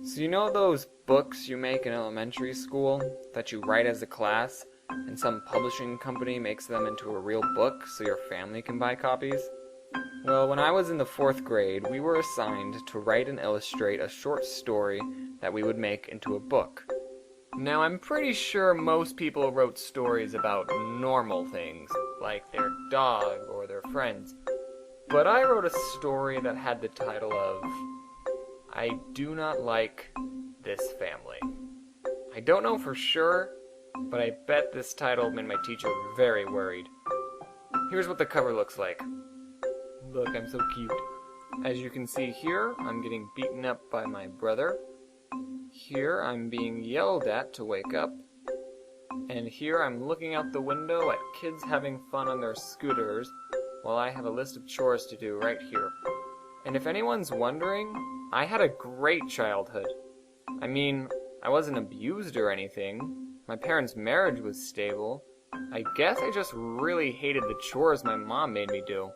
So you know those books you make in elementary school that you write as a class and some publishing company makes them into a real book so your family can buy copies? Well, when I was in the 4th grade, we were assigned to write and illustrate a short story that we would make into a book. Now, I'm pretty sure most people wrote stories about normal things, like their dog or their friends. But I wrote a story that had the title of I Do Not Like This Family. I don't know for sure, but I bet this title made my teacher very worried. Here's what the cover looks like. Look, I'm so cute. As you can see here, I'm getting beaten up by my brother. Here, I'm being yelled at to wake up. And here, I'm looking out the window at kids having fun on their scooters, while I have a list of chores to do right here. And if anyone's wondering, I had a great childhood. I mean, I wasn't abused or anything. My parents' marriage was stable. I guess I just really hated the chores my mom made me do.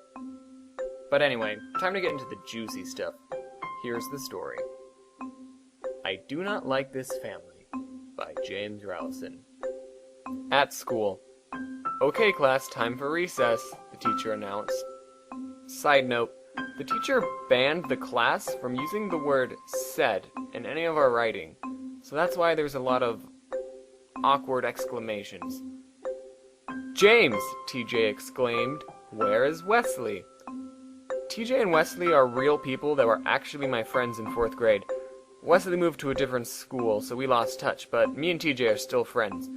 But anyway, time to get into the juicy stuff. Here's the story. I Do Not Like This Family by James Rowson. At school. Okay, class, time for recess, the teacher announced. Side note, the teacher banned the class from using the word said in any of our writing, so that's why there's a lot of awkward exclamations. James, TJ exclaimed, where is Wesley? TJ and Wesley are real people that were actually my friends in 4th grade. Wesley moved to a different school, so we lost touch, but me and TJ are still friends.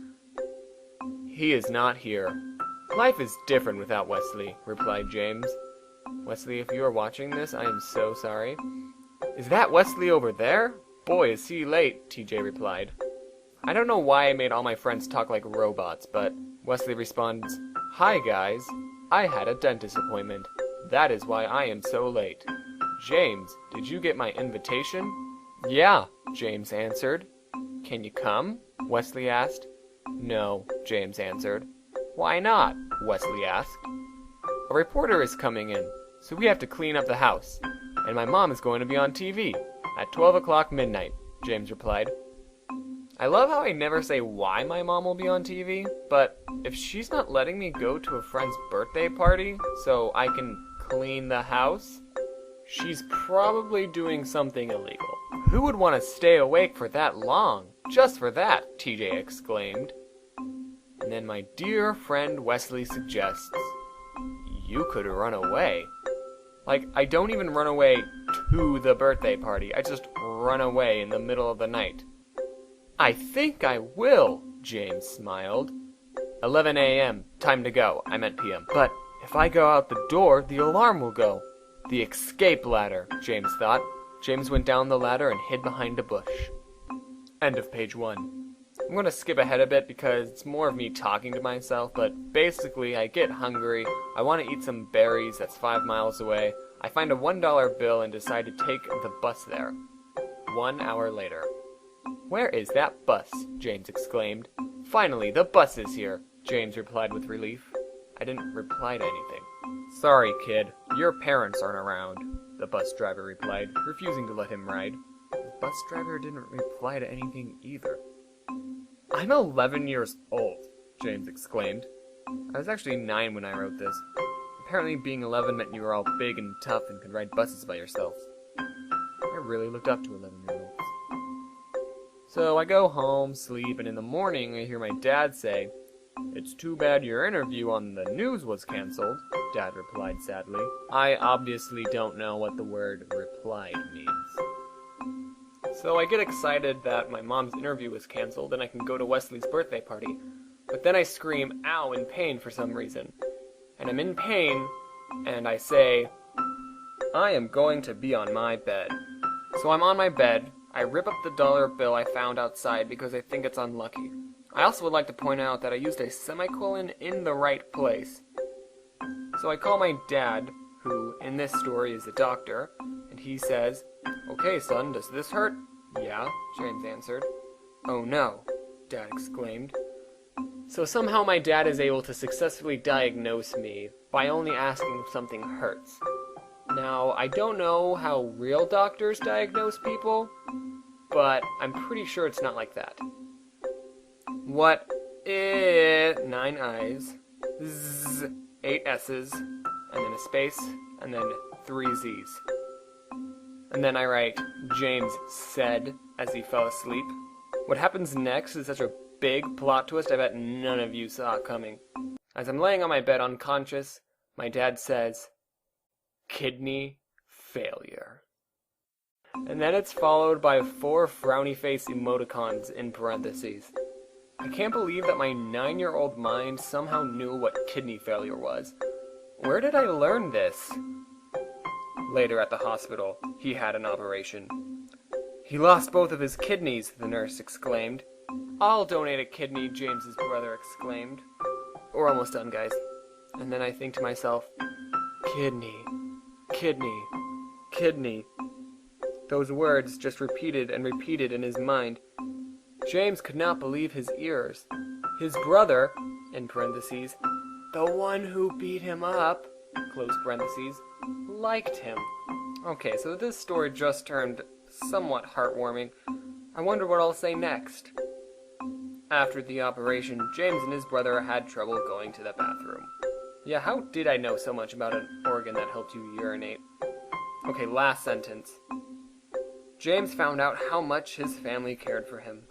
He is not here. Life is different without Wesley, replied James. Wesley, if you are watching this, I am so sorry. Is that Wesley over there? Boy, is he late, TJ replied. I don't know why I made all my friends talk like robots, but Wesley responds, Hi guys, I had a dentist appointment. That is why I am so late. James, did you get my invitation? Yeah, James answered. Can you come? Wesley asked. No, James answered. Why not? Wesley asked. A reporter is coming in, so we have to clean up the house. And my mom is going to be on TV at 12 o'clock midnight, James replied. I love how I never say why my mom will be on TV, but if she's not letting me go to a friend's birthday party so I can clean the house, she's probably doing something illegal. Who would want to stay awake for that long? Just for that, TJ exclaimed. And then my dear friend Wesley suggests, you could run away. Like, I don't even run away to the birthday party. I just run away in the middle of the night. I think I will, James smiled. 11 a.m., time to go. I meant p.m. But if I go out the door, the alarm will go. The escape ladder, James thought. James went down the ladder and hid behind a bush. End of page 1. I'm going to skip ahead a bit because it's more of me talking to myself, but basically I get hungry, I want to eat some berries that's 5 miles away, I find a $1 bill and decide to take the bus there. 1 hour later. Where is that bus? James exclaimed. Finally, the bus is here, James replied with relief. I didn't reply to anything. Sorry, kid, your parents aren't around, the bus driver replied, refusing to let him ride. The bus driver didn't reply to anything either. I'm 11 years old, James exclaimed. I was actually 9 when I wrote this. Apparently being 11 meant you were all big and tough and could ride buses by yourselves. I really looked up to 11-year-olds. So I go home, sleep, and in the morning I hear my dad say, It's too bad your interview on the news was canceled, Dad replied sadly. I obviously don't know what the word replied means. So I get excited that my mom's interview was canceled and I can go to Wesley's birthday party. But then I scream, ow, in pain for some reason. And I'm in pain, and I say, I am going to be on my bed. So I'm on my bed, I rip up the dollar bill I found outside because I think it's unlucky. I also would like to point out that I used a semicolon in the right place. So I call my dad, who in this story is a doctor, and he says, Okay, son, does this hurt? Yeah, James answered. Oh no, Dad exclaimed. So somehow my dad is able to successfully diagnose me by only asking if something hurts. Now, I don't know how real doctors diagnose people, but I'm pretty sure it's not like that. What is 9 I's, Z, 8 S's, and then a space, and then 3 Z's. And then I write, James said as he fell asleep. What happens next is such a big plot twist I bet none of you saw coming. As I'm laying on my bed unconscious, my dad says, kidney failure. And then it's followed by 4 frowny face emoticons in parentheses. I can't believe that my 9-year-old mind somehow knew what kidney failure was. Where did I learn this? Later at the hospital, he had an operation. He lost both of his kidneys, the nurse exclaimed. I'll donate a kidney, James's brother exclaimed. We're almost done, guys. And then I think to myself, kidney, kidney, kidney. Those words just repeated and repeated in his mind. James could not believe his ears. His brother, in parentheses, the one who beat him up, close parentheses, liked him. Okay, so this story just turned somewhat heartwarming. I wonder what I'll say next. After the operation, James and his brother had trouble going to the bathroom. Yeah, how did I know so much about an organ that helped you urinate? Okay, last sentence. James found out how much his family cared for him.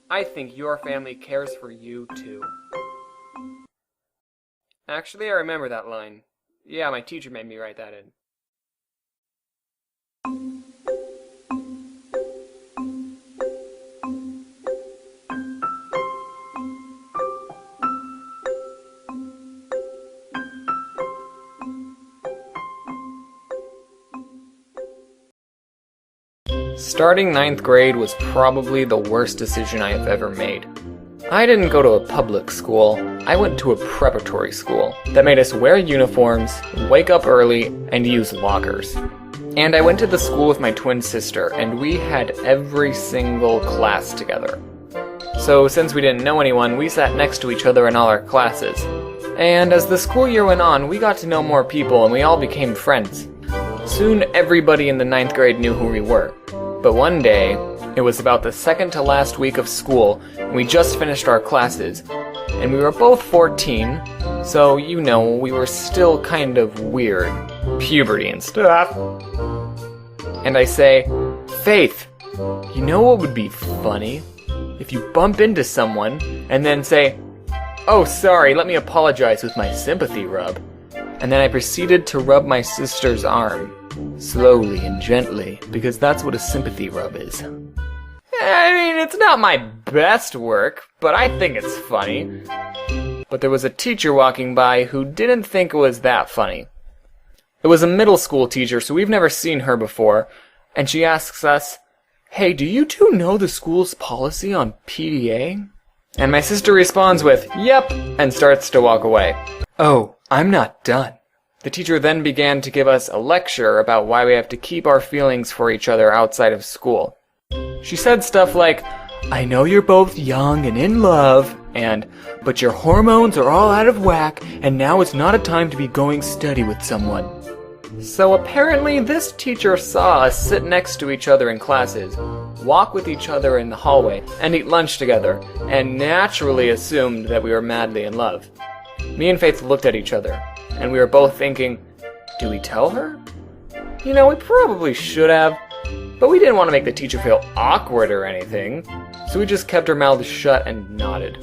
I think your family cares for you too. Actually, I remember that line. Yeah, my teacher made me write that in. Starting 9th grade was probably the worst decision I have ever made. I didn't go to a public school, I went to a preparatory school that made us wear uniforms, wake up early, and use lockers. And I went to the school with my twin sister, and we had every single class together. So since we didn't know anyone, we sat next to each other in all our classes. And as the school year went on, we got to know more people and we all became friends. Soon everybody in the 9th grade knew who we were. But one day, it was about the second to last week of school, and we just finished our classes, and we were both 14, so you know, we were still kind of weird, puberty and stuff. And I say, Faith, you know what would be funny? If you bump into someone, and then say, oh sorry, let me apologize with my sympathy rub. And then I proceeded to rub my sister's arm. Slowly and gently, because that's what a sympathy rub is. I mean, it's not my best work, but I think it's funny. But there was a teacher walking by who didn't think it was that funny. It was a middle school teacher, so we've never seen her before, and she asks us, hey, do you two know the school's policy on PDA? And my sister responds with, yep, and starts to walk away. Oh, I'm not done. The teacher then began to give us a lecture about why we have to keep our feelings for each other outside of school. She said stuff like, I know you're both young and in love, and, but your hormones are all out of whack, and now it's not a time to be going steady with someone. So apparently this teacher saw us sit next to each other in classes, walk with each other in the hallway, and eat lunch together, and naturally assumed that we were madly in love. Me and Faith looked at each other, and we were both thinking, do we tell her? You know, we probably should have, but we didn't want to make the teacher feel awkward or anything, so we just kept our mouths shut and nodded.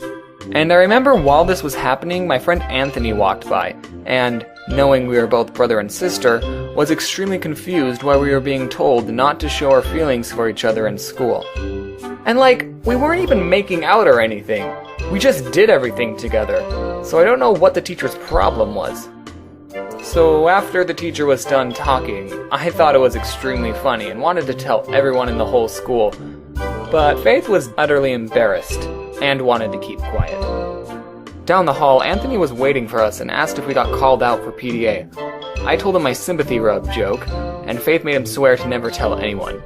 And I remember while this was happening, my friend Anthony walked by, and, knowing we were both brother and sister, was extremely confused why we were being told not to show our feelings for each other in school. And we weren't even making out or anything. We just did everything together, so I don't know what the teacher's problem was. So after the teacher was done talking, I thought it was extremely funny and wanted to tell everyone in the whole school, but Faith was utterly embarrassed and wanted to keep quiet. Down the hall, Anthony was waiting for us and asked if we got called out for PDA. I told him my sympathy rub joke, and Faith made him swear to never tell anyone.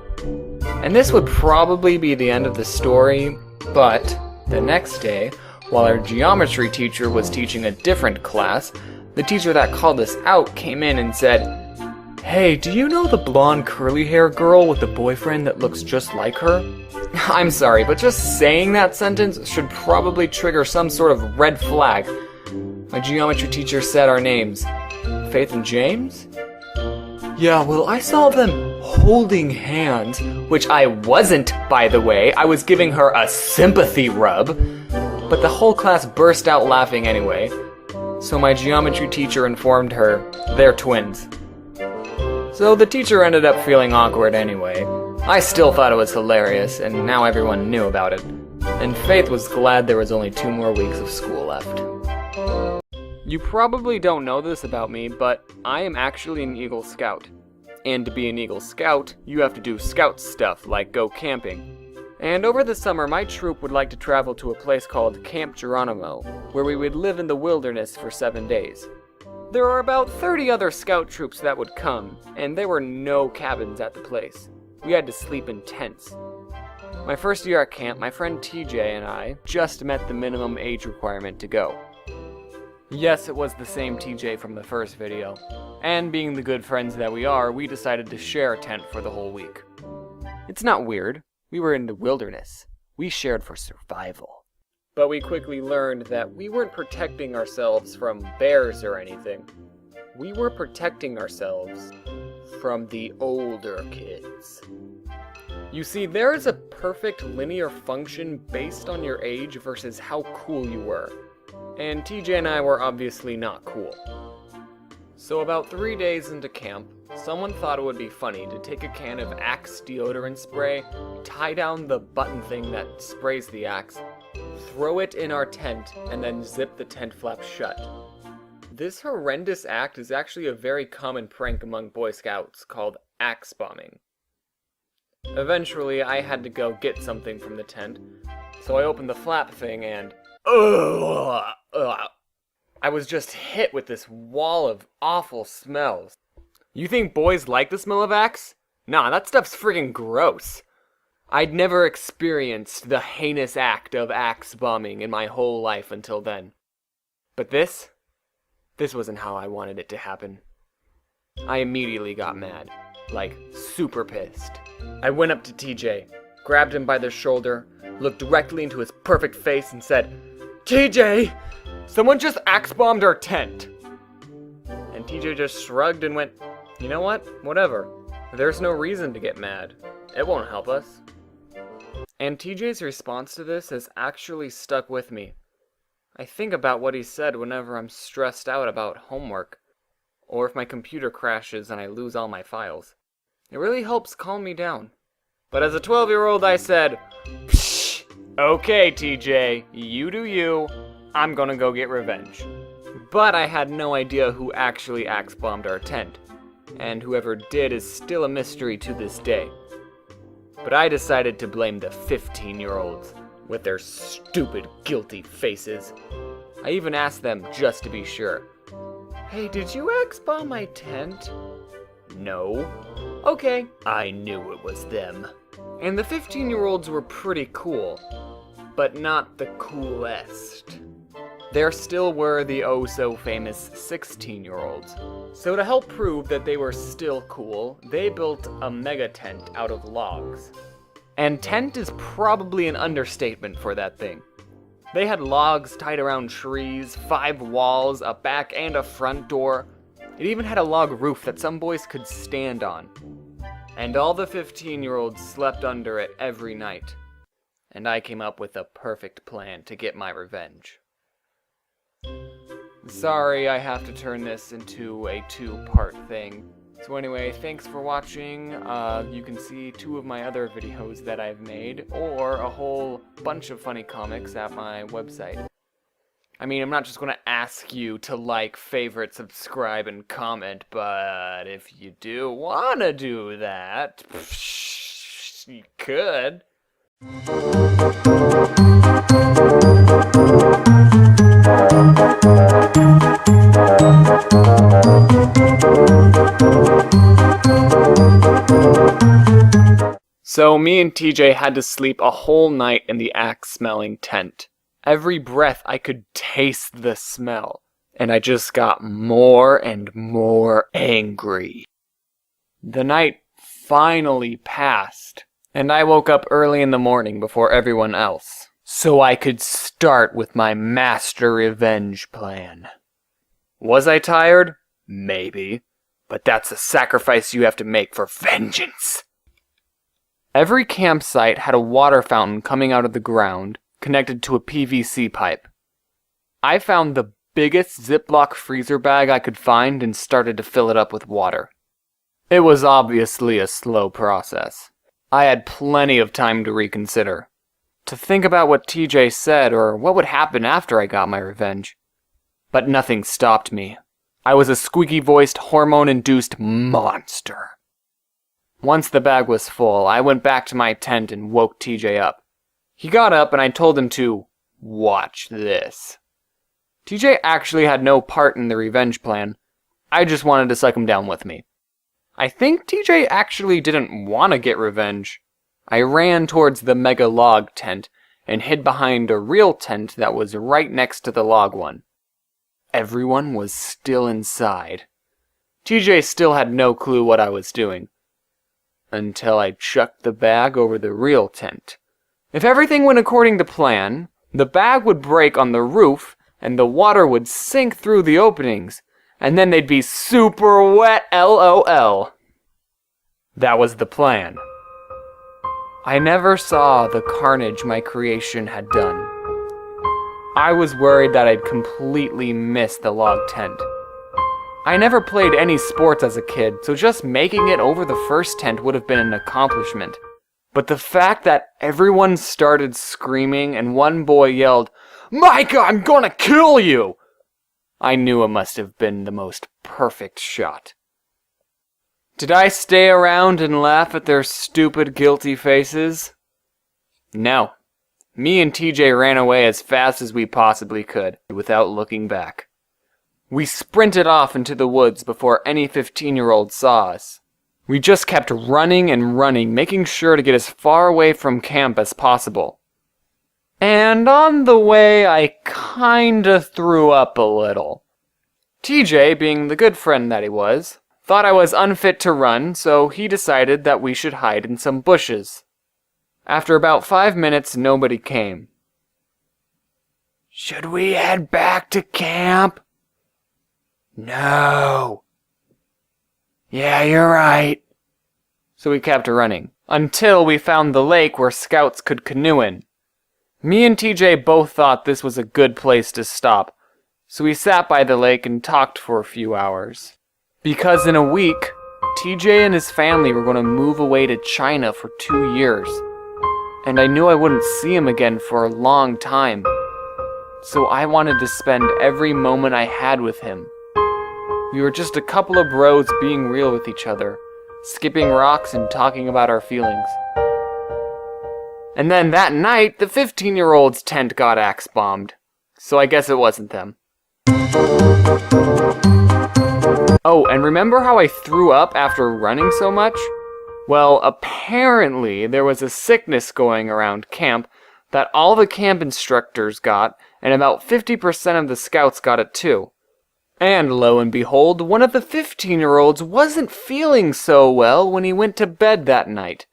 And this would probably be the end of the story, but the next day, while our geometry teacher was teaching a different class, the teacher that called us out came in and said, Hey, do you know the blonde curly hair girl with a boyfriend that looks just like her? I'm sorry, but just saying that sentence should probably trigger some sort of red flag. My geometry teacher said our names. Faith and James? Yeah, well, I saw them holding hands, which I wasn't, by the way. I was giving her a sympathy rub. But the whole class burst out laughing anyway. So my geometry teacher informed her they're twins. So the teacher ended up feeling awkward anyway. I still thought it was hilarious, and now everyone knew about it. And Faith was glad there was only 2 more weeks of school left. You probably don't know this about me, but I am actually an Eagle Scout. And to be an Eagle Scout, you have to do Scout stuff like go camping. And over the summer, my troop would like to travel to a place called Camp Geronimo, where we would live in the wilderness for 7 days. There are about 30 other scout troops that would come, and there were no cabins at the place. We had to sleep in tents. My first year at camp, my friend TJ and I just met the minimum age requirement to go. Yes, it was the same TJ from the first video. And being the good friends that we are, we decided to share a tent for the whole week. It's not weird. We were in the wilderness. We shared for survival. But we quickly learned that we weren't protecting ourselves from bears or anything. We were protecting ourselves from the older kids. You see, there is a perfect linear function based on your age versus how cool you were. And TJ and I were obviously not cool. So about 3 days into camp, someone thought it would be funny to take a can of Axe deodorant spray, tie down the button thing that sprays the Axe, throw it in our tent, and then zip the tent flap shut. This horrendous act is actually a very common prank among Boy Scouts called Axe bombing. Eventually, I had to go get something from the tent, so I opened the flap thing and I was just hit with this wall of awful smells. You think boys like the smell of Axe? Nah, that stuff's friggin' gross. I'd never experienced the heinous act of Axe bombing in my whole life until then. But this wasn't how I wanted it to happen. I immediately got mad. Like, super pissed. I went up to TJ, grabbed him by the shoulder, looked directly into his perfect face and said, TJ! Someone just Axe bombed our tent! And TJ just shrugged and went, you know what? Whatever. There's no reason to get mad. It won't help us. And TJ's response to this has actually stuck with me. I think about what he said whenever I'm stressed out about homework, or if my computer crashes and I lose all my files. It really helps calm me down. But as a 12-year-old, I said, psh, okay, TJ, you do you. I'm gonna go get revenge. But I had no idea who actually Axe bombed our tent. And whoever did is still a mystery to this day. But I decided to blame the 15-year-olds, with their stupid, guilty faces. I even asked them just to be sure. Hey, did you Axe bomb my tent? No. Okay, I knew it was them. And the 15-year-olds were pretty cool, but not the coolest. There still were the oh-so-famous 16-year-olds. So to help prove that they were still cool, they built a mega tent out of logs. And tent is probably an understatement for that thing. They had logs tied around trees, 5 walls, a back and a front door. It even had a log roof that some boys could stand on. And all the 15-year-olds slept under it every night. And I came up with a perfect plan to get my revenge. Sorry, I have to turn this into a 2-part thing. So anyway, thanks for watching. You can see 2 of my other videos that I've made, or a whole bunch of funny comics at my website. I mean, I'm not just going to ask you to like, favorite, subscribe, and comment, but if you do want to do that, you could. So me and TJ had to sleep a whole night in the Axe-smelling tent. Every breath I could taste the smell, and I just got more and more angry. The night finally passed, and I woke up early in the morning before everyone else, so I could start with my master revenge plan. Was I tired? Maybe, but that's a sacrifice you have to make for vengeance. Every campsite had a water fountain coming out of the ground, connected to a PVC pipe. I found the biggest Ziploc freezer bag I could find and started to fill it up with water. It was obviously a slow process. I had plenty of time to reconsider, to think about what TJ said or what would happen after I got my revenge. But nothing stopped me. I was a squeaky-voiced, hormone-induced monster. Once the bag was full, I went back to my tent and woke TJ up. He got up and I told him to watch this. TJ actually had no part in the revenge plan. I just wanted to suck him down with me. I think TJ actually didn't want to get revenge. I ran towards the mega log tent and hid behind a real tent that was right next to the log one. Everyone was still inside. TJ still had no clue what I was doing. Until I chucked the bag over the real tent. If everything went according to plan, the bag would break on the roof and the water would sink through the openings, and then they'd be super wet, LOL. That was the plan. I never saw the carnage my creation had done. I was worried that I'd completely missed the log tent. I never played any sports as a kid, so just making it over the first tent would have been an accomplishment. But the fact that everyone started screaming and one boy yelled, "Micah, I'm gonna kill you!" I knew it must have been the most perfect shot. Did I stay around and laugh at their stupid, guilty faces? No. Me and TJ ran away as fast as we possibly could, without looking back. We sprinted off into the woods before any 15-year-old saw us. We just kept running and running, making sure to get as far away from camp as possible. And on the way, I kinda threw up a little. TJ, being the good friend that he was, thought I was unfit to run, so he decided that we should hide in some bushes. After about 5 minutes, nobody came. "Should we head back to camp?" "No." "Yeah, you're right." So we kept running, until we found the lake where scouts could canoe in. Me and TJ both thought this was a good place to stop, so we sat by the lake and talked for a few hours. Because in a week, TJ and his family were going to move away to China for 2 years, and I knew I wouldn't see him again for a long time, so I wanted to spend every moment I had with him. We were just a couple of bros being real with each other, skipping rocks and talking about our feelings. And then that night, the 15-year-old's tent got axe-bombed, so I guess it wasn't them. Oh, and remember how I threw up after running so much? Well, apparently there was a sickness going around camp that all the camp instructors got, and about 50% of the scouts got it too. And lo and behold, one of the 15-year-olds wasn't feeling so well when he went to bed that night.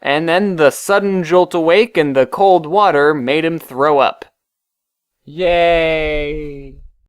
And then the sudden jolt awake and the cold water made him throw up. Yay!